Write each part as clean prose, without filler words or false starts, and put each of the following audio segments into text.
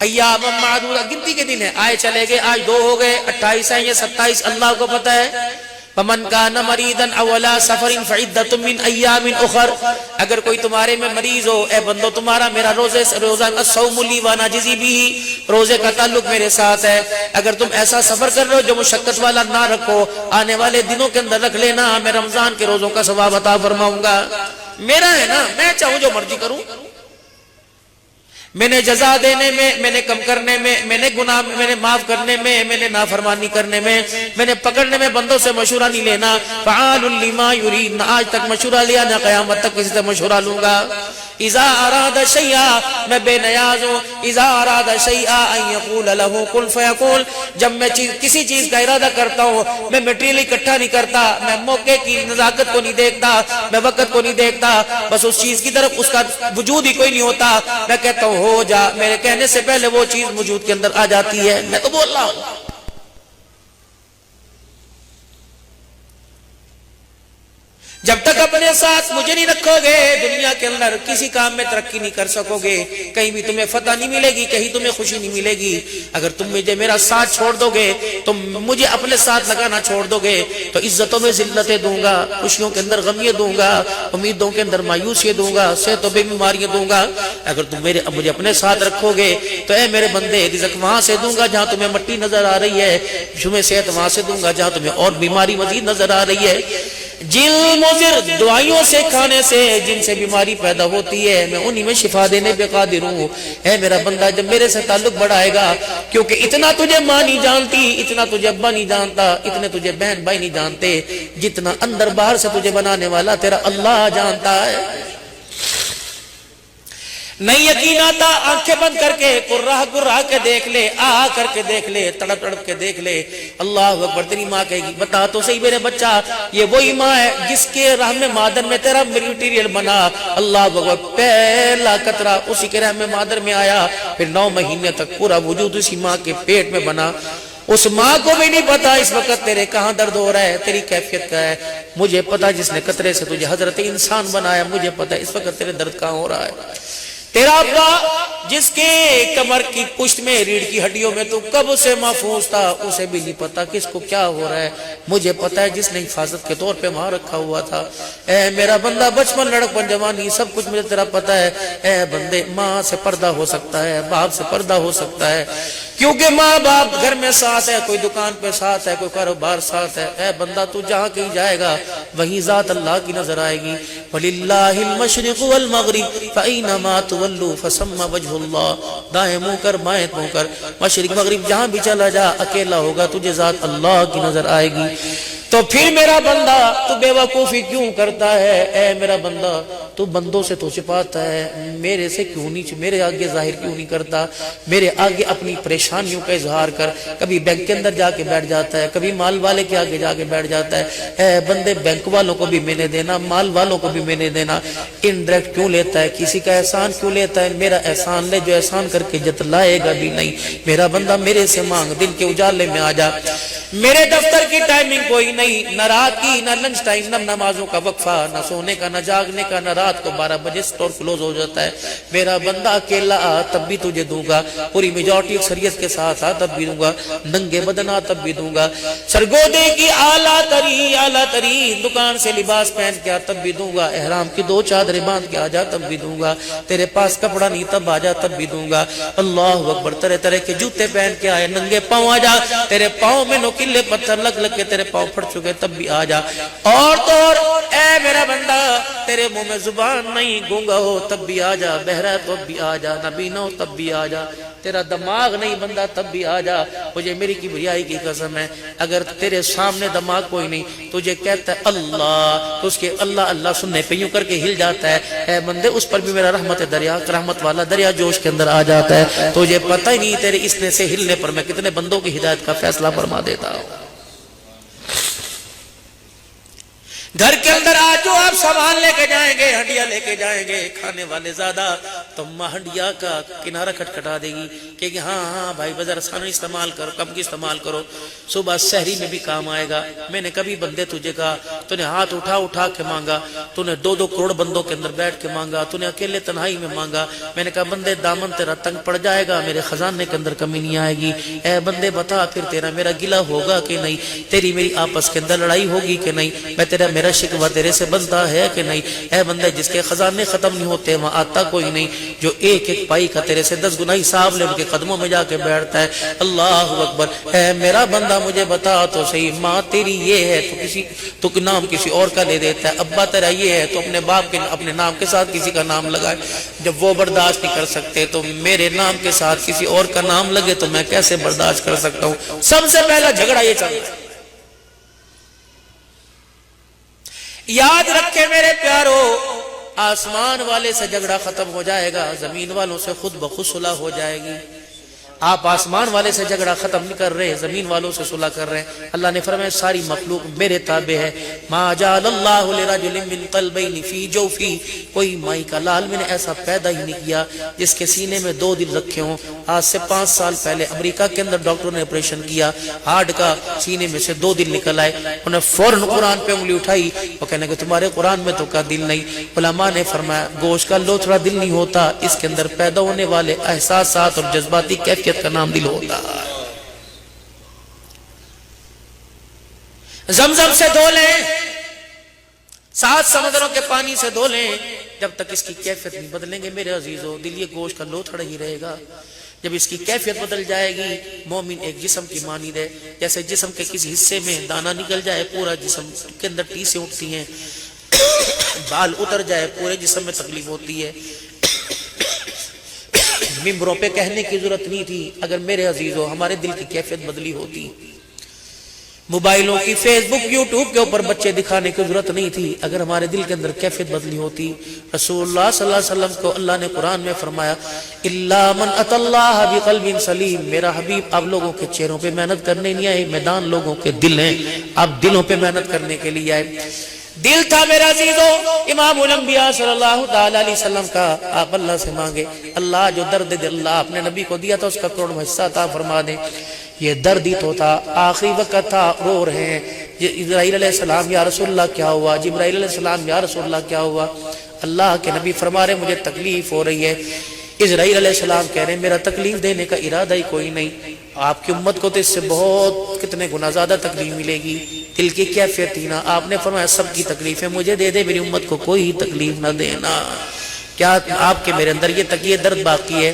ایام معدودہ، گنتی کے دن ہے، آئے چلے گئے، آج 2 ہو گئے، 28 ہیں یا 27 اللہ کو پتہ ہے۔ فمن کان مریضا او علی سفر فعدۃ من ایام اخر، اگر کوئی تمہارے میں مریض ہو، اے بندو تمہارا میرا روزہ الصوم لی وانا جزی بھی، روزے کا تعلق میرے ساتھ ہے۔ اگر تم ایسا سفر کر رہے ہو جو مشقت والا نہ رکھو، آنے والے دنوں کے اندر رکھ لینا، میں رمضان کے روزوں کا ثواب عطا فرماؤں گا۔ میرا ہے نا، میں چاہوں جو مرضی کروں، میں نے جزا دینے میں، میں نے کم کرنے میں، میں نے گناہ میں نے معاف کرنے میں، میں نے نافرمانی کرنے میں نے پکڑنے میں بندوں سے مشورہ نہیں لینا۔ فعال لما یرید، نہ آج تک مشورہ لیا نہ قیامت تک کسی سے مشورہ لوں گا۔ اذا اراد شیئا، میں بے نیاز ہوں، اذا اراد شیئا ان یقول له کن فیکون، جب میں کسی چیز کا ارادہ کرتا ہوں، میں میٹیریل اکٹھا نہیں کرتا، میں موقع کی نزاکت کو نہیں دیکھتا، میں وقت کو نہیں دیکھتا، بس اس چیز کی طرف اس کا وجود ہی کوئی نہیں ہوتا، میں کہتا ہوں ہو جا، میرے کہنے سے پہلے وہ چیز وجود کے اندر آ جاتی ہے، میں تو بول رہا ہوں۔ جب تک اپنے ساتھ مجھے نہیں رکھو گے، دنیا کے اندر کسی کام میں ترقی نہیں کر سکو گے، کہیں بھی تمہیں فتح نہیں ملے گی، کہیں تمہیں خوشی نہیں ملے گی۔ اگر تم مجھے میرا ساتھ چھوڑ دو گے، تم مجھے اپنے ساتھ لگانا چھوڑ دو گے، تو عزتوں میں ذلتیں دوں گا، خوشیوں کے اندر غمیاں دوں گا، امیدوں کے اندر مایوسیاں دوں گا، صحتوں پہ بیماریاں دوں گا۔ اگر تم مجھے اپنے ساتھ رکھو گے تو اے میرے بندے، رزق وہاں سے دوں گا جہاں تمہیں مٹی نظر آ رہی ہے، تمہیں صحت وہاں سے دوں گا جہاں تمہیں اور بیماری مزید نظر آ رہی ہے۔ جن مضر دعائیوں سے کھانے سے جن سے بیماری پیدا ہوتی ہے، میں انہی میں شفا دینے پہ قادر ہوں۔ اے میرا بندہ، جب میرے سے تعلق بڑھائے گا، کیونکہ اتنا تجھے ماں نہیں جانتی، اتنا تجھے ابا نہیں جانتا، اتنے تجھے بہن بھائی نہیں جانتے، جتنا اندر باہر سے تجھے بنانے والا تیرا اللہ جانتا ہے۔ نہیں یقین آتا، آنکھیں بند کر کے کرا کے دیکھ لے، آ کر کے دیکھ لے، تڑپ تڑپ کے دیکھ لے۔ اللہ اکبر، تیری ماں کہے گی بتا تو صحیح میرے بچہ، یہ وہی ماں ہے جس کے رحم مادر میں تیرا میٹیریل بنا۔ اللہ اکبر، پہلا قطرہ اسی کے رحم مادر میں آیا، پھر 9 مہینے تک پورا وجود اسی ماں کے پیٹ میں بنا۔ اس ماں کو بھی نہیں پتا اس وقت تیرے کہاں درد ہو رہا ہے، تیری کیفیت کیا ہے۔ مجھے پتا جس نے قطرے سے تجھے حضرت انسان بنایا، مجھے پتا اس وقت تیرے درد کہاں ہو رہا ہے۔ تیرا ابا جس کے کمر کی پشت میں ریڑھ کی ہڈیوں میں تو کب سے محفوظ تھا، اسے بھی نہیں پتا کس کو کیا ہو رہا ہے۔ مجھے پتا ہے جس نے حفاظت کے طور پہ وہاں رکھا ہوا تھا۔ اے میرا بندہ، بچپن لڑکپن جوانی سب کچھ مجھے تیرا پتا ہے۔ اے بندے، ماں سے پردہ ہو سکتا ہے، باپ سے پردہ ہو سکتا ہے، کیونکہ ماں باپ گھر میں ساتھ ہے، کوئی دکان پہ ساتھ ہے، کوئی کاروبار ساتھ ہے۔ اے بندہ، تو جہاں کہیں جائے گا وہیں ذات اللہ کی نظر آئے گی۔ وَلِلَّهِ الْمَشْرِقُ وَالْمَغْرِبُ فَأَيْنَمَا تُوَلُّوا فَثَمَّ وَجْهُ اللَّهِ، دائیں منہ کر بائیں منہ کر، مشرق مغرب جہاں بھی چلا جا، اکیلا ہوگا تجھے ذات اللہ کی نظر آئے گی۔ تو پھر میرا بندہ، تو بے وقوفی کیوں کرتا ہے؟ اے میرا بندہ، تو بندوں سے تو چھپاتا ہے، میرے سے کیوں نہیں، میرے آگے ظاہر کیوں نہیں کرتا؟ میرے آگے اپنی پریشانیوں کا اظہار کر۔ کبھی بینک کے اندر جا کے بیٹھ جاتا ہے، کبھی مال والے کے آگے جا کے بیٹھ جاتا ہے۔ اے بندے، بینک والوں کو بھی میں نے دینا، مال والوں کو بھی میں نے دینا، انڈائریکٹ کیوں لیتا ہے؟ کسی کا احسان کیوں لیتا ہے؟ میرا احسان لے، جو احسان کر کے جتلائے گا بھی نہیں۔ میرا بندہ، میرے سے مانگ، دن کے اجالے میں آ جا۔ میرے دفتر کی ٹائمنگ کوئی نہیں، نہ رات کی، نہ لنچ ٹائم، نہ نمازوں کا وقفہ، نہ سونے کا، نہ جاگنے کا، نہ رات کو 12 بجے سٹور کلوز ہو جاتا ہے۔ میرا بندہ، اکیلا آ تب بھی تجھے دوں گا، پوری میجورٹی اکثریت کے ساتھ آ تب بھی دوں گا، ننگے بدن آ تب بھی دوں گا، سرگودے کی اعلیٰ ترین دکان سے لباس پہن کے آ تب بھی دوں گا، احرام کی 2 چادریں باندھ کے آ جا تب بھی دوں گا، تیرے پاس کپڑا نہیں تب آ جا تب بھی دوں گا۔ اللہ اکبر، طرح طرح کے جوتے پہن کے آئے، ننگے پاؤں آ جا، تیرے پاؤں میں نوکیلے پتھر لگ لگ کے تیرے پاؤں پھٹ چکے تب بھی آ جا۔ اور تو اور، اے میرا بندہ، تیرے منہ میں زبان نہیں، گونگا ہو تب بھی آ جا، بہرا تب بھی آ جا، نابینا ہو تب بھی آ جا، تیرا دماغ نہیں بندہ تب بھی آ جا۔ مجھے میری کبریائی کی قسم ہے، اگر تیرے سامنے دماغ کوئی نہیں، تجھے کہتا ہے اللہ، تو اس کے اللہ اللہ سننے پہ یوں کر کے ہل جاتا ہے۔ اے بندے، اس پر بھی میرا رحمت والا دریا جوش کے اندر آ جاتا ہے۔ تجھے پتہ ہی نہیں تیرے اس نے سے ہلنے پر میں کتنے بندوں کی ہدایت کا فیصلہ فرما دیتا ہوں۔ گھر کے اندر آج جو آپ سامان لے کے جائیں گے، ہڈیاں لے کے جائیں گے، کھانے والے زیادہ، تو تو مہنڈیا کا کنارہ کھٹکھٹا دے گی کہ ہاں بھائی بازار آسان استعمال کرو، کم کی استعمال کرو، صبح سحری میں بھی کام آئے گا۔ میں نے کبھی بندے تجھے کہا تو نے ہاتھ اٹھا کے مانگا، تو نے 2-2 کروڑ بندوں کے اندر بیٹھ کے مانگا، تو نے اکیلے تنہائی میں مانگا۔ میں نے کہا بندے دامن تیرا تنگ پڑ جائے گا، میرے خزانے کے اندر کمی نہیں آئے گی۔ اے بندے بتا پھر تیرا میرا گلہ ہوگا کہ نہیں، تیری میری آپس کے اندر لڑائی ہوگی کہ نہیں، میں تیرا میرا شکوہ تیرے سے بنتا ہے کہ نہیں۔ اے بندے جس کے خزانے ختم نہیں ہوتے وہاں آتا کوئی نہیں، جو ایک ایک پائی کا تیرے سے 10 گنا حساب لے ان کے قدموں میں جا کے بیٹھتا ہے۔ اللہ اکبر۔ اے میرا بندہ مجھے بتا تو صحیح، ماں تیری یہ ہے تو نام کسی اور کا لے دیتا ہے، ابا تیرا یہ ہے تو اپنے باپ کے اپنے نام کے ساتھ کسی کا نام لگائے۔ جب وہ برداشت نہیں کر سکتے تو میرے نام کے ساتھ کسی اور کا نام لگے تو میں کیسے برداشت کر سکتا ہوں؟ سب سے پہلا جھگڑا یہ چل رہا ہے۔ یاد رکھے میرے پیارو، آسمان والے سے جھگڑا ختم ہو جائے گا، زمین والوں سے خود بخود صلح ہو جائے گی۔ آپ آسمان والے سے جھگڑا ختم نہیں کر رہے، زمین والوں سے صلح کر رہے ہیں۔ اللہ نے فرمایا ساری مخلوق میرے تابع ہے۔ ما جعل اللہ لرجل من قلبین فی جوفی، کوئی مائی کا لال میں نے ایسا پیدا ہی نہیں کیا جس کے سینے میں 2 دل رکھے ہوں۔ آج سے 5 سال پہلے امریکہ کے اندر ڈاکٹروں نے آپریشن کیا، ہارٹ کا، سینے میں سے 2 دل نکل آئے۔ انہیں فوراً قرآن پہ انگلی اٹھائی، وہ کہنے کہ تمہارے قرآن میں تو کا دل نہیں۔ علماء نے فرمایا گوشت کا لوتھڑا دل نہیں ہوتا، اس کے اندر پیدا ہونے والے احساسات اور جذباتی کیفیت کا نام دل ہوتا ہے۔ زمزم سے دھو لیں، 7 سمندروں کے پانی سے دھو لیں، جب تک اس کی کیفیت نہیں بدلیں گے میرے عزیزو، دل یہ گوشت کا لوتھڑا ہی رہے گا۔ جب اس کی کیفیت بدل جائے گی، مومن ایک جسم کی مانند ہے، جیسے جسم کے کسی حصے میں دانا نکل جائے پورا جسم کے اندر ٹیسیں اٹھتی ہیں، بال اتر جائے پورے جسم میں تکلیف ہوتی ہے۔ ممبروں پہ کہنے کی ضرورت نہیں تھی، اگر میرے عزیزو ہمارے دل کی کیفیت بدلی ہوتی۔ موبائلوں کی، فیس بک، یوٹیوب کے اوپر بچے دکھانے کی ضرورت نہیں تھی، اگر ہمارے دل کے اندر کیفیت بدلی ہوتی۔ رسول اللہ صلی اللہ علیہ وسلم کو اللہ نے قرآن میں فرمایا الا من اتى اللہ بقلب سلیم، میرا حبیب آپ لوگوں کے چہروں پہ محنت کرنے نہیں آئے، میدان لوگوں کے دل ہیں، آپ دلوں پہ محنت کرنے کے لیے آئے۔ دل تھا میرا عزیزو امام الانبیاء صلی اللہ تعالی علیہ وسلم کا، آپ اللہ سے مانگے اللہ جو درد دل اللہ اپنے نبی کو دیا تھا اس کا کروڑواں حصہ عطا فرما دے۔ یہ درد ہی تو تھا، آخری وقت تھا، رو رہے ہیں اسرائیل علیہ السلام یا رسول اللہ کیا ہوا، جبرائیل علیہ السلام یا رسول اللہ کیا ہوا۔ اللہ کے نبی فرما رہے مجھے تکلیف ہو رہی ہے۔ اسرائیل علیہ السلام کہہ رہے ہیں میرا تکلیف دینے کا ارادہ ہی کوئی نہیں، آپ کی امت کو تو اس سے بہت کتنے گنا زیادہ تکلیف ملے گی۔ دل کی کیفیت تھی نا، آپ نے فرمایا سب کی تکلیفیں مجھے دے دے، میری امت کو کوئی تکلیف نہ دینا۔ کیا آپ کے میرے اندر یہ درد باقی ہے؟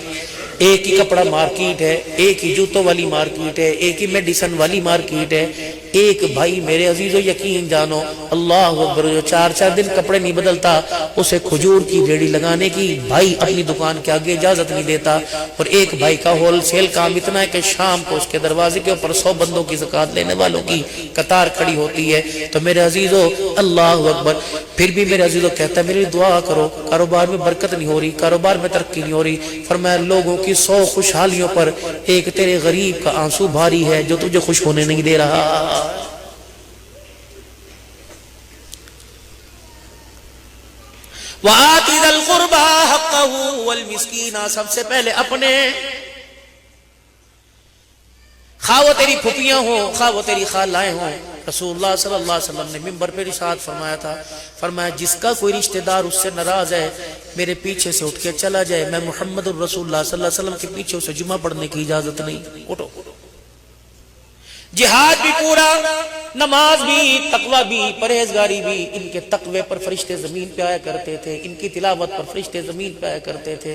ایک ہی کپڑا مارکیٹ ہے، ایک ہی جوتوں والی مارکیٹ ہے، ایک ہی میڈیسن والی مارکیٹ ہے۔ ایک بھائی میرے عزیزو یقین جانو، اللہ اکبر، جو 4 دن کپڑے نہیں بدلتا اسے کھجور کی ریڑھی لگانے کی بھائی اپنی دکان کے آگے اجازت نہیں دیتا۔ اور ایک بھائی کا ہول سیل کام اتنا ہے کہ شام کو اس کے دروازے کے اوپر 100 بندوں کی زکوٰۃ لینے والوں کی قطار کھڑی ہوتی ہے۔ تو میرے عزیزو اللہ اکبر، پھر بھی میرے عزیزو کہتا ہے میری دعا کرو، کاروبار میں برکت نہیں ہو رہی، کاروبار میں ترقی نہیں ہو رہی۔ فرمایا لوگوں کی 100 خوشحالیوں پر ایک تیرے غریب کا آنسو بھاری ہے جو تجھے خوش ہونے نہیں دے رہا۔ وَآتِ ذَا الْقُرْبَى حَقَّهُ وَالْمِسْكِينَ، سب سے پہلے اپنے، خواہ وہ تیری پھپھیاں ہوں، خواہ وہ تیری خالائیں ہوں۔ رسول اللہ صلی اللہ علیہ وسلم نے منبر پہ ارشاد فرمایا تھا، فرمایا جس کا کوئی رشتہ دار اس سے ناراض ہے میرے پیچھے سے اٹھ کے چلا جائے، میں محمد الرسول اللہ صلی اللہ علیہ وسلم کے پیچھے اسے جمعہ پڑھنے کی اجازت نہیں۔ اٹھو، جہاد بھی پورا، نماز بھی، تقوی بھی، پرہیزگاری بھی۔ ان کے تقوی پر فرشتے زمین پہ آیا کرتے تھے، ان کی تلاوت پر فرشتے زمین پہ آیا کرتے تھے،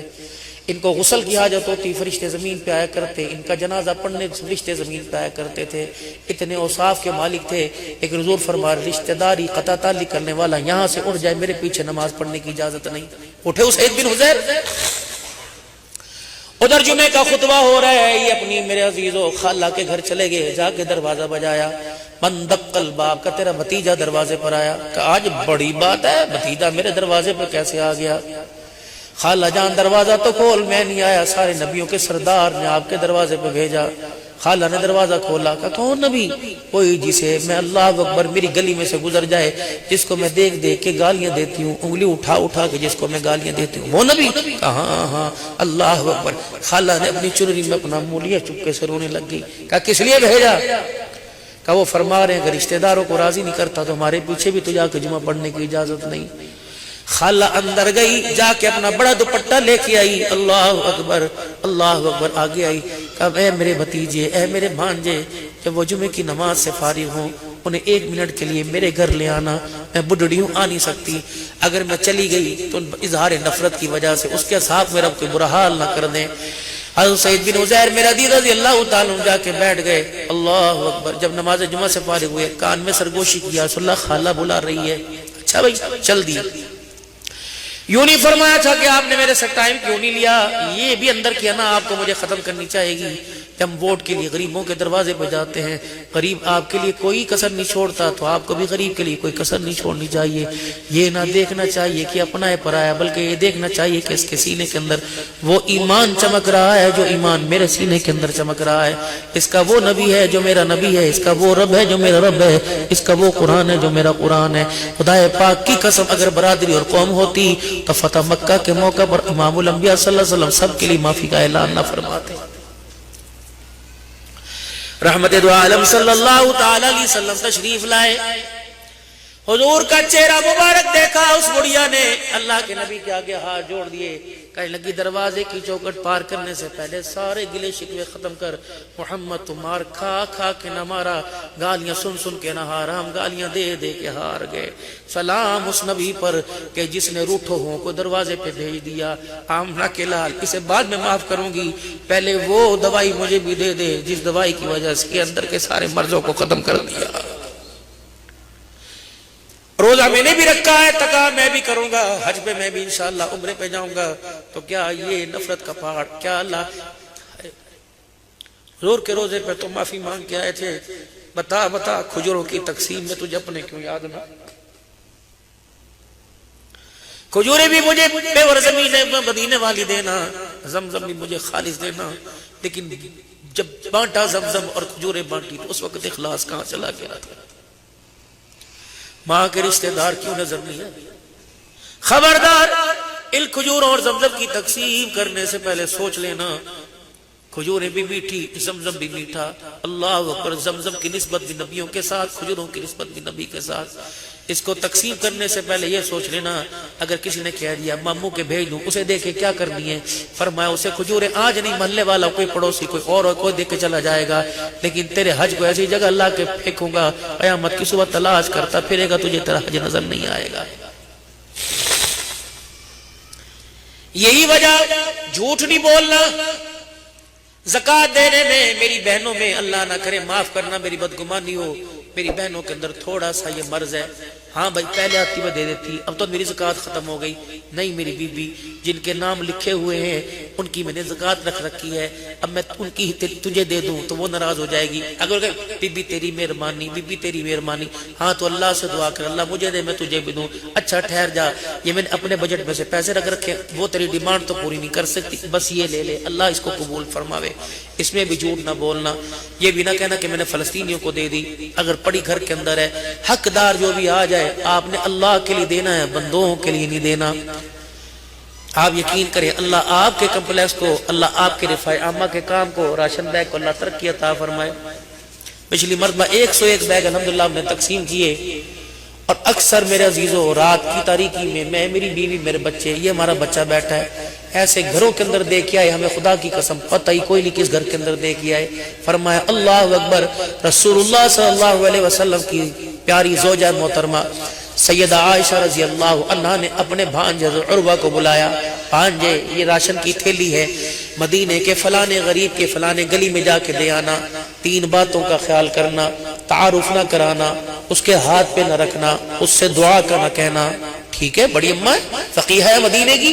ان کو غسل کی حاجت ہوتی فرشتے زمین پہ آیا کرتے، ان کا جنازہ پڑھنے فرشتے زمین پہ آیا کرتے تھے۔ اتنے اوصاف کے مالک تھے، ایک حضور فرما رشتہ داری قطع تعلق کرنے والا یہاں سے اٹھ جائے میرے پیچھے نماز پڑھنے کی اجازت نہیں۔ اٹھے اسید بن حضیر، ادھر جمعے کا خطبہ ہو رہا ہے، یہ اپنی میرے عزیزو خالہ کے گھر چلے گئے، جا کے دروازہ بجایا، من دق الباب، کا تیرا بھتیجا دروازے پر آیا۔ کہ آج بڑی بات ہے، بھتیجا میرے دروازے پر کیسے آ گیا؟ خالہ جان دروازہ تو کھول، میں نہیں آیا، سارے نبیوں کے سردار نے آپ کے دروازے پہ بھیجا۔ خالہ نے دروازہ کھولا، کہا کون نبی؟ کوئی جسے میں اللہ اکبر میری گلی میں سے گزر جائے، جس کو میں دیکھ دیکھ کے گالیاں دیتی ہوں، انگلی اٹھا اٹھا کے جس کو میں گالیاں دیتی ہوں، وہ نبی؟ کہا ہاں ہاں اللہ اکبر۔ خالہ نے اپنی چنری میں اپنا منہ لیا، چپکے سے رونے لگ گئی۔ کہا کس لیے بھیجا؟ کہا وہ فرما رہے ہیں اگر رشتہ داروں کو راضی نہیں کرتا تو ہمارے پیچھے بھی تو جا کے جمعہ پڑھنے کی اجازت نہیں۔ خالہ اندر گئی، جا کے اپنا بڑا دوپٹہ لے کے آئی، اللہ اکبر اللہ اکبر، آگے آئی، کہا اے میرے بھتیجے، اے میرے بھانجے، جب وہ جمعے کی نماز سے فارغ ہوں انہیں 1 منٹ کے لیے میرے گھر لے آنا، میں بڈڑی ہوں آ نہیں سکتی، اگر میں چلی گئی تو اظہار نفرت کی وجہ سے اس کے ساتھ میرا کوئی برا حال نہ کر دیں۔ حضرت سعید بن عزیر میرا عزیز رضی اللہ تعالیٰ جا کے بیٹھ گئے، اللہ اکبر۔ جب نماز جمعہ سے فارغ ہوئے کان میں سرگوشی کیا، رسول اللہ خالہ بلا رہی ہے۔ اچھا بھائی چل دی۔ یوں نہیں فرمایا تھا کہ آپ نے میرے سے ٹائم کیوں نہیں لیا، یہ بھی اندر کیا نا آپ کو مجھے ختم کرنی چاہیے گی۔ جب ہم ووٹ کے لیے غریبوں کے دروازے پہ جاتے ہیں، غریب آپ کے لیے کوئی کسر نہیں چھوڑتا، تو آپ کو بھی غریب کے لیے کوئی کسر نہیں چھوڑنی چاہیے۔ یہ نہ دیکھنا چاہیے کہ اپنا ہے پرایا، بلکہ یہ دیکھنا چاہیے کہ اس کے سینے کے اندر وہ ایمان چمک رہا ہے جو ایمان میرے سینے کے اندر چمک رہا ہے، اس کا وہ نبی ہے جو میرا نبی ہے، اس کا وہ رب ہے جو میرا رب ہے، اس کا وہ قرآن ہے جو میرا قرآن ہے۔ خدا پاک کی قسم اگر برادری اور قوم ہوتی تو فتح مکہ کے موقع پر امام الانبیاء صلی اللہ علیہ وسلم سب کے لیے معافی کا اعلان نہ فرماتے۔ رحمت دو عالم صلی اللہ تعالی علیہ وسلم تشریف لائے، حضور کا چہرہ مبارک دیکھا اس بڑھیا نے، اللہ کے نبی کے آگے ہاتھ جوڑ دیے، کہنے لگی دروازے کی چوکھٹ پار کرنے سے پہلے سارے گلے شکوے ختم کر، محمد تو مار کھا کھا کے نہ مارا، گالیاں سن سن کے نہ ہارا، ہم گالیاں دے دے کے ہار گئے۔ سلام اس نبی پر کہ جس نے روٹھو ہوں کو دروازے پہ بھیج دیا، آمنہ کے لال اسے بعد میں معاف کروں گی، پہلے وہ دوائی مجھے بھی دے دے جس دوائی کی وجہ سے اندر کے سارے مرضوں کو ختم کر دیا۔ روزہ میں نے بھی رکھا ہے، تقا میں بھی کروں گا، حج پہ میں بھی انشاءاللہ عمرے پہ جاؤں گا، تو کیا یہ نفرت کا پہاڑ، کیا اللہ حضور کے روزے پہ تو معافی مانگ کے آئے تھے، بتا بتا کھجوروں کی تقسیم میں تجھے اپنے کیوں یاد نہ؟ کھجوریں بھی مجھے پیور زمین مدینے والی دینا، زمزم بھی مجھے خالص دینا، لیکن جب بانٹا زمزم اور کھجوریں بانٹی تو اس وقت اخلاص کہاں چلا گیا تھا؟ ماں کے رشتہ دار کیوں نظر نہیں ہے؟ خبردار، ان کھجوروں اور زمزم کی تقسیم کرنے سے پہلے سوچ لینا، کھجوریں بھی میٹھی، زمزم بھی میٹھا، اللہ اکبر، زمزم کی نسبت بھی نبیوں کے ساتھ، کھجوروں کی نسبت بھی نبی کے ساتھ۔ اس کو تقسیم کرنے سے پہلے یہ سوچ لینا، اگر کسی نے کہہ دیا ماموں کے بھیج دوں، اسے دیکھے کیا کرنی ہے؟ فرمایا اسے کھجوریں آج نہیں، محلے والا کوئی پڑوسی کوئی اور کوئی دیکھ کے چلا جائے گا، لیکن تیرے حج کو ایسی جگہ لا کے پھینکوں گا، قیامت کی صبح تلاش کرتا پھرے گا، تجھے تیرا حج نظر نہیں آئے گا۔ یہی وجہ جھوٹ نہیں بولنا، زکوٰۃ دینے میں میری بہنوں میں اللہ نہ کرے معاف کرنا میری بدگمانی ہو، میری بہنوں کے اندر تھوڑا سا یہ مرض ہے، ہاں بھائی پہلے آتی میں دے دیتی، اب تو میری زکوٰۃ ختم ہو گئی، نہیں میری بی بی جن کے نام لکھے ہوئے ہیں ان کی میں نے زکوٰۃ رکھ رکھی ہے، اب میں ان کی تجھے دے دوں تو وہ ناراض ہو جائے گی، اگر بی بی تیری مہربانی، بی بی تیری مہربانی، ہاں تو اللہ سے دعا کر اللہ مجھے دے میں تجھے بھی دوں، اچھا ٹھہر جا، یہ میں نے اپنے بجٹ میں سے پیسے رکھ رکھے، وہ تیری ڈیمانڈ تو پوری نہیں کر سکتی، بس یہ لے لے، اللہ اس کو قبول فرماوے۔ اس میں بھی جھوٹ نہ بولنا، یہ بھی نہ کہنا کہ میں نے فلسطینیوں کو دے دی، اگر پڑی گھر کے اندر ہے، حقدار جو بھی آ جائے آپ نے اللہ کے لیے دینا ہے، بندوں کے لیے نہیں دینا۔ آپ یقین کریں اللہ آپ کے کمپلیکس کو، اللہ آپ کے رفاع عامہ کے کام کو، راشن بیگ کو اللہ ترقی عطا فرمائے۔ پچھلی مرتبہ 101 بیگ الحمدللہ ہم نے تقسیم کیے، اور اکثر میرے عزیزوں رات کی تاریکی میں میں، میری بیوی، میرے بچے، یہ ہمارا بچہ بیٹھا ہے، ایسے گھروں کے اندر دے کے آئے، ہمیں خدا کی قسم پتہ ہی کوئی نہیں کس گھر کے اندر دے کے آئے، فرمایا اللہ اکبر، رسول اللہ صلی اللہ علیہ وسلم کی پیاری زوجہ محترمہ سیدہ عائشہ رضی اللہ عنہا نے اپنے بھانجے عروہ کو بلایا، بھانجے یہ راشن کی تھیلی ہے، مدینے کے فلانے غریب کے فلانے گلی میں جا کے دے آنا، 3 باتوں کا خیال کرنا، تعارف نہ کرانا، اس کے ہاتھ پہ نہ رکھنا، اس سے دعا کا نہ کہنا، ٹھیک ہے بڑی اماں ہے، فقیہ ہے مدینے کی،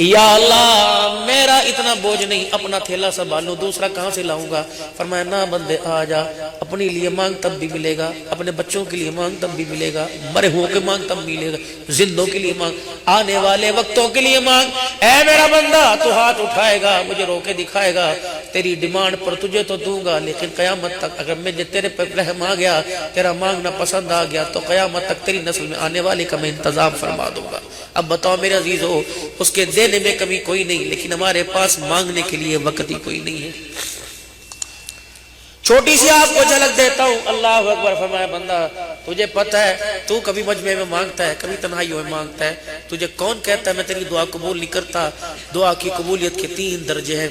یا اللہ میرا اتنا بوجھ نہیں، اپنا تھیلا سنبھالوں، دوسرا کہاں سے لاؤں گا؟ فرمایا نہ بندے آ جا، اپنے لیے مانگ تب بھی ملے گا، اپنے بچوں کے لیے مانگ تب بھی ملے گا، مرے ہو کے مانگ تب ملے گا، زندوں کے لیے مانگ، آنے والے وقتوں کے لیے مانگ۔ اے میرا بندہ تو ہاتھ اٹھائے گا، مجھے رو کے دکھائے گا، تیری ڈیمانڈ پر تجھے تو دوں گا، لیکن قیامت تک اگر مجھے تیرے پر رحم آ گیا، تیرا مانگنا پسند آ گیا، تو قیامت تک تیری نسل میں آنے والے کا میں انتظام فرما دوں گا۔ اب بتاؤ میرے عزیزو، اس کے دینے میں کمی کوئی نہیں، لیکن ہمارے پاس مانگنے کے لیے وقت ہی کوئی نہیں ہے۔ چھوٹی سی آپ کو جھلک دیتا ہوں، اللہ اکبر۔ فرمایا بندہ تجھے پتہ ہے تو کبھی مجمع میں مانگتا ہے، کبھی تنہائیوں میں مانگتا ہے، تجھے کون کہتا ہے میں تیری دعا قبول نہیں کرتا؟ دعا کی قبولیت کے 3 درجے ہیں۔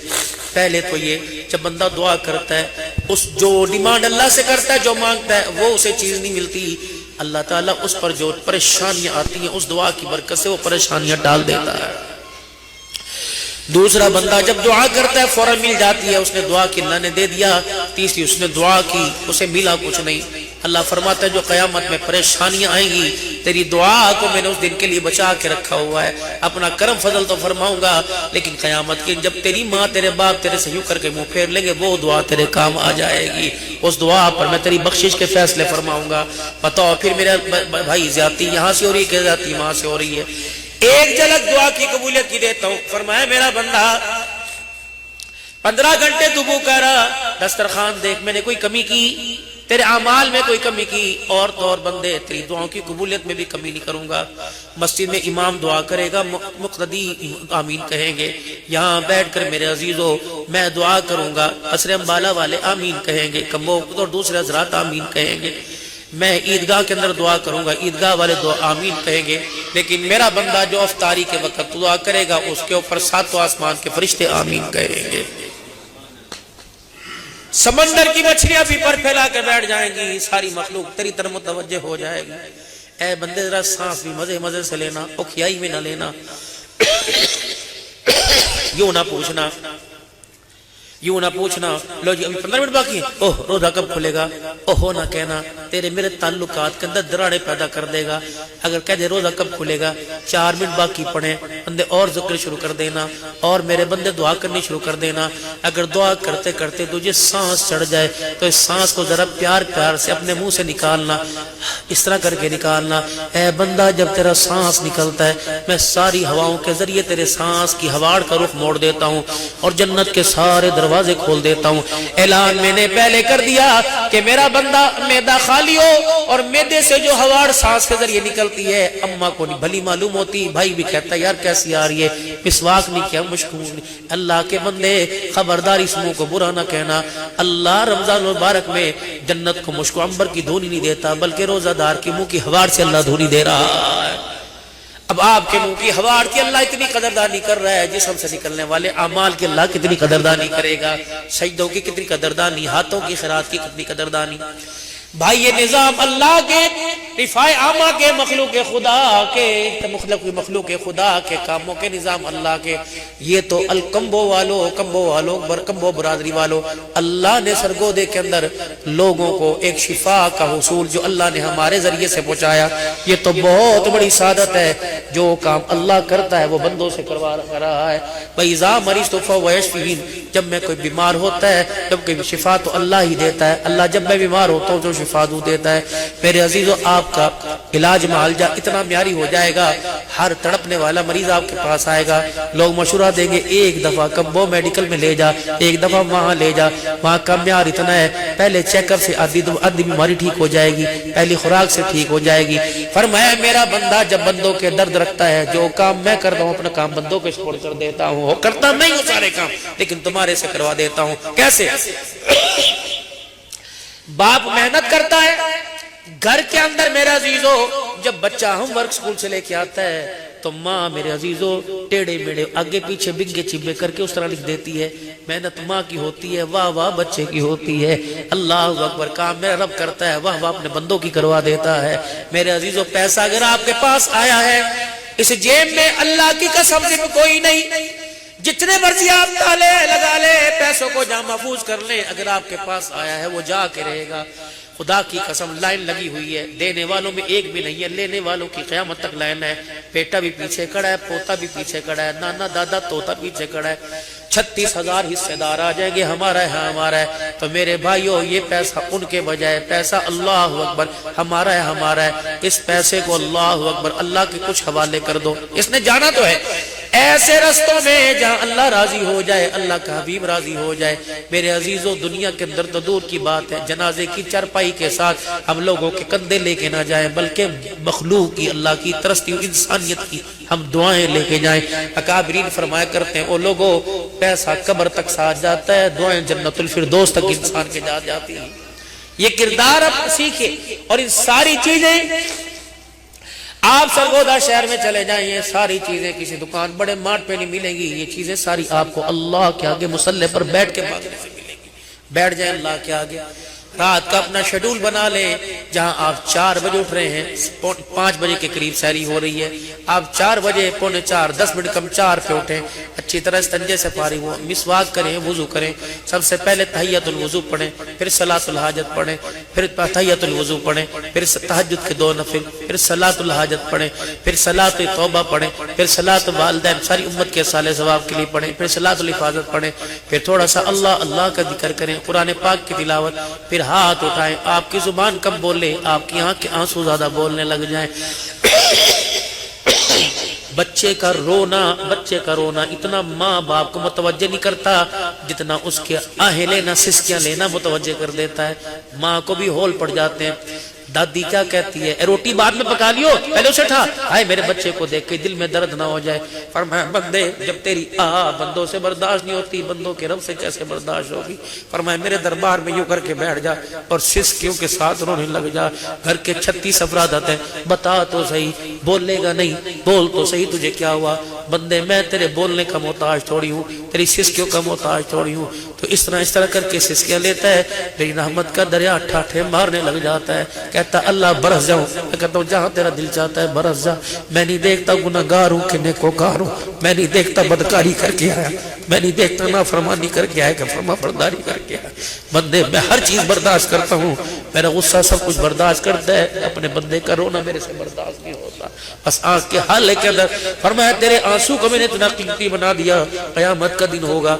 پہلے تو یہ جب بندہ دعا کرتا ہے، اس جو ڈیمانڈ اللہ سے کرتا ہے، جو مانگتا ہے، وہ اسے چیز نہیں ملتی، اللہ تعالیٰ اس پر جو پریشانیاں آتی ہیں اس دعا کی برکت سے وہ پریشانیاں ڈال دیتا ہے۔ دوسرا بندہ جب دعا کرتا ہے فوراً مل جاتی ہے، اس نے دعا کی اللہ نے دے دیا۔ تیسری اس نے دعا کی اسے ملا کچھ نہیں۔ اللہ فرماتا ہے جو قیامت میں پریشانیاں آئیں گی، تیری دعا کو میں نے اس دن کے لیے بچا کے رکھا ہوا ہے، اپنا کرم فضل تو فرماؤں گا، لیکن قیامت کے جب تیری ماں تیرے باپ تیرے سے یوں کر کے منہ پھیر لیں گے، وہ دعا تیرے کام آ جائے گی، اس دعا پر میں تیری بخشش کے فیصلے فرماؤں گا۔ بتاؤ پھر میرے بھائی زیادتی یہاں سے ہو رہی ہے کہ زیادتی وہاں سے ہو رہی ہے؟ ایک جھلک دعا کی قبولیت کی دیتا ہوں۔ فرمایا میرا بندہ 15 گھنٹے تو بھوکا رہا، دسترخوان دیکھ میں نے کوئی کمی کی، تیرے اعمال میں کوئی کمی کی، اور تو اور بندے تیری دعاؤں کی قبولیت میں بھی کمی نہیں کروں گا۔ مسجد میں امام دعا کرے گا، مقتدی آمین کہیں گے، یہاں بیٹھ کر میرے عزیزو میں دعا کروں گا، عصر امبالہ والے آمین کہیں گے، کمبو اور دوسرے حضرات آمین کہیں گے، میں عیدگاہ کے اندر دعا کروں گا، عیدگاہ والے دعا آمین کہیں گے، لیکن میرا بندہ جو افطاری کے وقت دعا کرے گا اس کے اوپر 7 آسمان کے فرشتے آمین کہیں گے۔ سمندر کی مچھلیاں بھی پر پھیلا کر بیٹھ جائیں گی، ساری مخلوق تیری طرف متوجہ ہو جائے گی۔ اے بندے ذرا سانس بھی مزے مزے سے لینا، اوکھیائی میں نہ لینا، یوں نہ پوچھنا، یوں نہ پوچھنا لو جی ابھی 15 منٹ باقی ہے، اوہ روزہ کب کھلے گا، اوہ نہ کہنا، تیرے میرے تعلقات کے اندر دراڑے پیدا کر دے گا۔ اگر کہہ دے روزہ کب کھلے گا، 4 منٹ باقی پڑھیں، بندے اور ذکر شروع کر دینا، اور میرے بندے دعا کرنی شروع کر دینا۔ اگر دعا کرتے کرتے تجھے سانس چڑھ جائے تو اس سانس کو ذرا پیار پیار سے اپنے منہ سے نکالنا، اس طرح کر کے نکالنا۔ اے بندہ جب تیرا سانس نکلتا ہے میں ساری ہواؤں کے ذریعے تیرے سانس کی ہواڑ کا رخ موڑ دیتا ہوں اور جنت کے سارے دروازے کھول دیتا ہوں۔ اعلان میں نے پہلے کر دیا کہ میرا بندہ معدہ خالی ہو اور معدے سے جو ہواڑ سانس کے ذریعے نکلتی ہے اماں کو بھلی معلوم ہوتی، بھائی بھی کہتا ہے یار کیسی آ رہی ہے، مسواک نہیں کیا، مشکور نہیں۔ اللہ کے بندے خبردار اس منہ کو برا نہ کہنا، اللہ رمضان المبارک میں جنت کو مشک و عنبر کی دھونی نہیں دیتا، بلکہ روزہ دار کے منہ کی ہواڑ سے اللہ دھونی دے رہا ہے۔ اب آپ کے منہ کی ہواڑ کی اللہ اتنی قدردانی کر رہا ہے، جسم سے نکلنے والے اعمال کی اللہ کتنی قدردانی کرے گا، سجدوں کی کتنی قدردانی، ہاتھوں کی خیرات کی کتنی قدردانی۔ بھائی یہ نظام اللہ کے رفاع عامہ کے مخلوق خدا کے مخلوق خدا کے کاموں کے نظام اللہ کے، یہ تو الکمبو کمبو برادری والو، اللہ نے سرگودے کے اندر لوگوں کو ایک شفا کا حصول جو اللہ نے ہمارے ذریعے سے پہنچایا، یہ تو بہت بڑی سعادت ہے۔ جو کام اللہ کرتا ہے وہ بندوں سے کروا رہا ہے۔ وَإِذَا مَرِضْتُ فَهُوَ يَشْفِينِ، جب میں کوئی بیمار ہوتا ہے، جب کوئی شفا تو اللہ ہی دیتا ہے، اللہ جب میں بیمار ہوتا ہوں جو شفا دو دیتا ہے۔ میرے عزیزو آپ کا علاج معالجہ اتنا معیاری ہو جائے گا، ہر تڑپنے والا مریض آپ کے پاس آئے گا، لوگ مشورہ دیں گے ایک دفعہ کمبو میڈیکل میں لے جا، ایک دفعہ وہاں لے جا، وہاں کا معیار اتنا ہے، پہلے چیک اپ سے آدھی بیماری ٹھیک ہو جائے گی، پہلی خوراک سے ٹھیک ہو جائے گی۔ فرمایا میرا بندہ جب بندوں کے درد رکھتا ہے، جو کام میں کرتا ہوں اپنا کام بندوں کے سپورٹ کر دیتا ہوں، وہ کرتا نہیں ہوں سارے کام لیکن تمہارے سے کروا دیتا ہوں۔ کیسے؟ باپ محنت کرتا ہے گھر کے اندر میرے عزیزو، جب بچہ ہوم ورک سکول سے لے کے آتا ہے تو ماں میرے عزیزو ٹیڑے میڑے آگے پیچھے بنگے چبے کر کے اس طرح لکھ دیتی ہے۔ محنت ماں کی ہوتی ہے، واہ واہ بچے کی ہوتی ہے۔ اللہ اکبر، کام میرا رب کرتا ہے، واہ واہ اپنے بندوں کی کروا دیتا ہے۔ میرے عزیزو پیسہ اگر آپ کے پاس آیا ہے، اس جیب میں اللہ کی قسم سے کوئی نہیں، جتنے مرضی آپ تالے لگا لے، پیسوں کو جہاں محفوظ کر لیں، اگر آپ کے پاس آیا ہے وہ جا کے رہے گا۔ خدا کی قسم لائن لگی ہوئی ہے، دینے والوں میں ایک بھی نہیں ہے، لینے والوں کی قیامت تک لائن ہے۔ بیٹا بھی پیچھے کھڑا ہے، پوتا بھی پیچھے کھڑا ہے، نانا دادا توتا پیچھے کھڑا ہے۔ 36,000 حصے دار آ جائیں گے، ہمارا ہے ہمارا ہے۔ تو میرے بھائیو، یہ پیسہ ان کے بجائے پیسہ اللہ اکبر ہمارا ہے ہمارا ہے، اس پیسے کو اللہ اکبر اللہ کے کچھ حوالے کر دو۔ اس نے جانا تو ہے ایسے رستوں میں جہاں اللہ راضی ہو جائے، اللہ کا حبیب راضی ہو جائے۔ میرے عزیزو، دنیا کے اندر تو دور کی بات ہے، جنازے کی چرپائی کے ساتھ ہم لوگوں کے کندھے لے کے نہ جائیں، بلکہ مخلوق کی، اللہ کی ترستی ہوئی انسانیت کی ہم دعائیں لے کے جائیں۔ اکابرین فرمایا کرتے ہیں، او لوگوں، پیسہ قبر تک ساتھ جاتا ہے، دعائیں جنت الفردوس تک انسان کے جاتی ہیں۔ یہ کردار اب سیکھے، اور ان ساری چیزیں آپ سرگودا شہر میں چلے جائیں، یہ ساری چیزیں کسی دکان بڑے مارٹ پہ نہیں ملیں گی، یہ چیزیں ساری آپ کو اللہ کے آگے مصلی پر بیٹھ کے مانگنے سے ملیں گی۔ بیٹھ جائیں اللہ کے آگے، رات کا اپنا شیڈول بنا لیں، جہاں آپ 4 بجے اٹھ رہے ہیں، 5 بجے کے قریب سحری ہو رہی ہے، آپ 4 بجے پونے 4 10 منٹ کم 4 پہ اٹھیں، اچھی طرح استنجے سے فارغ ہو، مسواک کریں، وضو کریں، سب سے پہلے تحیۃ الوضو پڑھیں، پھر صلاۃ الحاجت پڑھیں، پھر تحیۃ الوضو پڑھیں، پھر تہجد کے 2 نفل، پھر صلاۃ الحاجت پڑھیں، پھر صلاۃ توبہ پڑھیں، پھر صلاۃ والدین ساری امت کے صالح ثواب کے لیے پڑھیں، پھر صلاۃ الحفاظت پڑھیں، پھر تھوڑا سا اللہ اللہ کا ذکر کریں، قرآن پاک کی تلاوت، پھر ہاتھ اٹھائیں۔ آپ کی زبان کم بولے، آپ کی آنکھ کے آنسو زیادہ بولنے لگ جائیں۔ بچے کا رونا اتنا ماں باپ کو متوجہ نہیں کرتا جتنا اس کے آہیں لینا، سسکیاں لینا متوجہ کر دیتا ہے۔ ماں کو بھی ہول پڑ جاتے ہیں۔ دادی کیا کہتی ہے، روٹی بعد میں پکا لیو، پہلے اسے اٹھا، ہائے میرے بچے کو دیکھ کے دل میں درد نہ ہو جائے۔ فرمایا بندے، جب تیری بندوں سے برداشت نہیں ہوتی، بندوں کے رب سے کیسے برداشت ہوگی؟ فرمایا میرے دربار میں یوں کر کے بیٹھ جا اور سسکیوں کے ساتھ رونے لگ جا۔ گھر کے 36 افراد آتے ہیں، بتا تو صحیح، بولے گا نہیں، بول تو صحیح تجھے کیا ہوا؟ بندے میں تیرے بولنے کا محتاج تھوڑی ہوں، تیری سسکیوں کا محتاج تھوڑی ہوں۔ تو اس طرح کر کے سسکیاں لیتا ہے، میری رحمت کا دریا ٹھاٹھے مارنے لگ جاتا ہے، کہتا اللہ برس جاؤں۔ میں کہتا ہوں جہاں تیرا دل چاہتا ہے برس جا، میں نہیں دیکھتا گناہگار ہوں کہ نیکوکار ہوں، میں نہیں دیکھتا بدکاری کر کے آیا، میں نہیں دیکھتا نافرمانی کر کے آیا کہ فرما برداری کر کے آیا۔ بندے میں ہر چیز برداشت کرتا ہوں، میرا غصہ سب کچھ برداشت کرتا ہے، اپنے بندے کا رونا میرے سے برداشت نہیں ہوتا۔ بس آنکھ کے حالے کے اندر فرمایا تیرے آنسو کو میں نے اتنا قیمتی بنا دیا، قیامت کا دن ہوگا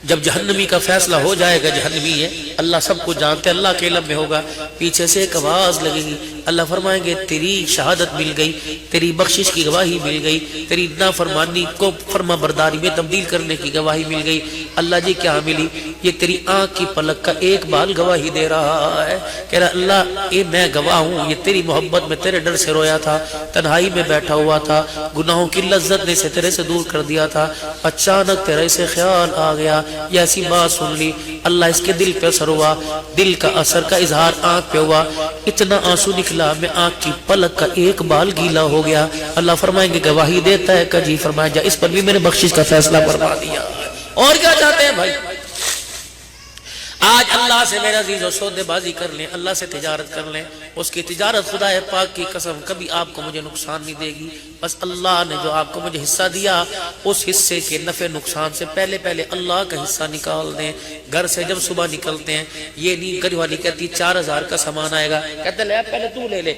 جب جہنمی کا فیصلہ ہو جائے گا، جہنمی ہے، اللہ سب کو جانتے، اللہ کے علم میں ہوگا، پیچھے سے ایک آواز لگے گی، اللہ فرمائیں گے تیری شہادت مل گئی، تیری بخشش کی گواہی مل گئی، تیری نافرمانی کو فرما برداری میں تبدیل کرنے کی گواہی مل گئی۔ اللہ جی کیا ملی؟ یہ تیری آنکھ کی پلک کا ایک بال گواہی دے رہا ہے، کہہ رہا اللہ یہ میں گواہ ہوں، یہ تیری محبت میں تیرے ڈر سے رویا تھا، تنہائی میں بیٹھا ہوا تھا، گناہوں کی لذت نے سے تیرے سے دور کر دیا تھا، اچانک تیرے سے خیال آ گیا، یہ ایسی بات سن لی، اللہ اس کے دل پہ اثر ہوا، دل کا اثر کا اظہار آنکھ پہ ہوا، اتنا آنسو نکلا میں آنکھ کی پلک کا ایک بال گیلا ہو گیا۔ اللہ فرمائیں گے گواہی دیتا ہے کہ جی فرمایا جا اس پر بھی میرے بخشش کا فیصلہ فرما دیا۔ اور کیا چاہتے ہیں بھائی؟ آج اللہ سے میرا عزیزو سودے بازی کر لیں، اللہ سے تجارت کر لیں، اس کی تجارت خدا پاک کی قسم کبھی آپ کو مجھے نقصان نہیں دے گی۔ بس اللہ نے جو آپ کو مجھے حصہ دیا، اس حصے کے نفع نقصان سے پہلے اللہ کا حصہ نکال دیں۔ گھر سے جب صبح نکلتے ہیں، یہ نہیں گھر والی کہتی 4000 کا سامان آئے گا، کہتے لے پہلے تو لے لے،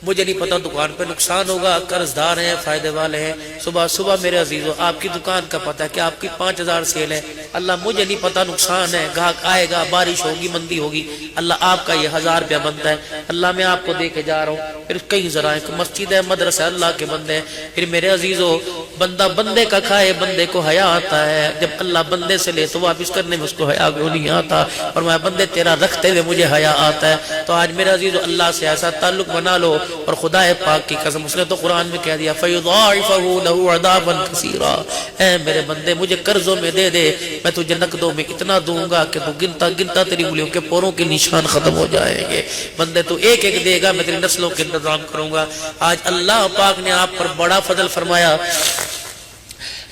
مجھے نہیں پتا دکان پہ نقصان ہوگا، قرض دار ہیں، فائدے والے ہیں، صبح میرے عزیزو آپ کی دکان کا پتہ ہے کہ آپ کی 5000 سیل ہے، اللہ مجھے نہیں پتا نقصان ہے، گاہک آئے گا، بارش ہوگی، مندی ہوگی، اللہ آپ کا یہ 1000 روپیہ بنتا ہے، اللہ میں آپ کو دے کے جا رہا ہوں۔ پھر کئی ذرائع مسجد ہے، مدرسہ، اللہ کے بندے ہیں۔ پھر میرے عزیزو بندہ بندے کا کھائے، بندے کو حیا آتا ہے، جب اللہ بندے سے لے تو واپس کرنے میں اس کو حیا کیوں نہیں آتا؟ اور میں بندے تیرا رکھتے ہوئے مجھے حیا آتا ہے۔ تو آج میرے عزیزو اللہ سے ایسا تعلق بنا لو، اور خدا پاک کی قسم اس نے تو قرآن میں کہہ دیا فَيُضَاعِفَهُ لَهُ عَذَابًا كَثِيرًا، اے میرے بندے مجھے قرضوں میں دے دے، میں تجھے نقدوں میں اتنا دوں گا کہ تو گنتا گنتا تیری انگلیوں کے پوروں کے نشان ختم ہو جائیں گے۔ بندے تو ایک ایک دے گا، میں تیری نسلوں کے انتظام کروں گا۔ آج اللہ پاک نے آپ پر بڑا فضل فرمایا،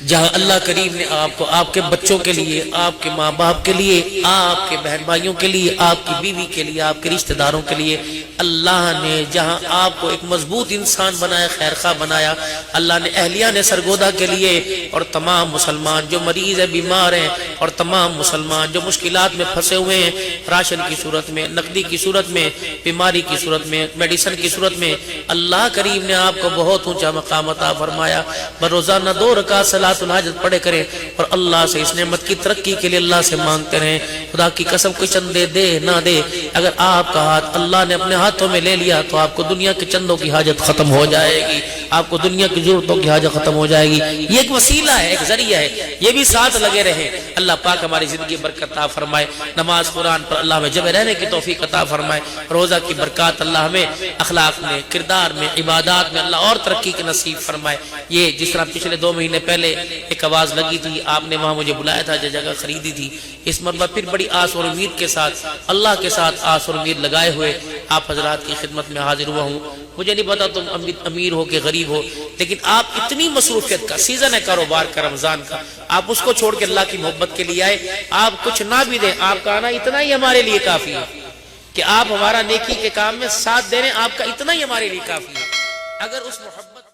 جہاں اللہ کریم نے آپ کو آپ کے بچوں کے لیے، آپ کے ماں باپ کے لیے، آپ کے بہن بھائیوں کے لیے، آپ کی بیوی کے لیے، آپ کے رشتہ داروں کے لیے اللہ نے جہاں آپ کو ایک مضبوط انسان بنایا، خیر خواہ بنایا، اللہ نے اہلیہ نے سرگودا کے لیے، اور تمام مسلمان جو مریض ہیں، بیمار ہیں، اور تمام مسلمان جو مشکلات میں پھنسے ہوئے ہیں، راشن کی صورت میں، نقدی کی صورت میں، بیماری کی صورت میں، میڈیسن کی صورت میں، اللہ کریم نے آپ کو بہت اونچا مقام عطا فرمایا۔ روزانہ 2 رکعت صلاۃ الحاجت پڑھے کریں اور اللہ سے اس نعمت کی ترقی کے لیے اللہ سے مانگتے رہیں۔ خدا کی قسم کوئی چندے دے نہ دے، اگر آپ کا ہاتھ اللہ نے اپنے ہاتھوں میں لے لیا تو آپ کو دنیا کے چندوں کی حاجت ختم ہو جائے گی، آپ کو دنیا کی ضرورتوں کی حاجت ختم ہو جائے گی۔ یہ ایک وسیلہ ہے، ایک ذریعہ ہے، یہ بھی ساتھ لگے رہیں۔ اللہ پاک ہماری زندگی برکت عطا فرمائے، نماز قرآن پر اللہ ہمیں جمع رہنے کی توفیق عطا فرمائے، روزہ کی برکات اللہ ہمیں اخلاق میں، کردار میں، عبادات میں اللہ اور ترقی کے نصیب فرمائے۔ یہ جس طرح پچھلے 2 مہینے پہلے ایک آواز لگی تھی، آپ نے وہاں مجھے بلایا تھا، جو جگہ خریدی تھی، اس مرتبہ پھر بڑی آس اور امید کے ساتھ، اللہ کے ساتھ آس اور امید لگائے ہوئے آپ حضرات کی خدمت میں حاضر ہوا ہوں۔ مجھے نہیں پتا تم امیر ہو کہ غریب ہو، لیکن آپ اتنی مصروفیت کا سیزن ہے کاروبار کا، رمضان کا، آپ اس کو چھوڑ کے اللہ کی محبت کے لیے آئے۔ آپ کچھ نہ بھی دیں، آپ کا آنا اتنا ہی ہمارے لیے کافی ہے کہ آپ ہمارا نیکی کے کام میں ساتھ دے رہے ہیں، آپ کا اتنا ہی ہمارے لیے کافی ہے۔ اگر اس محبت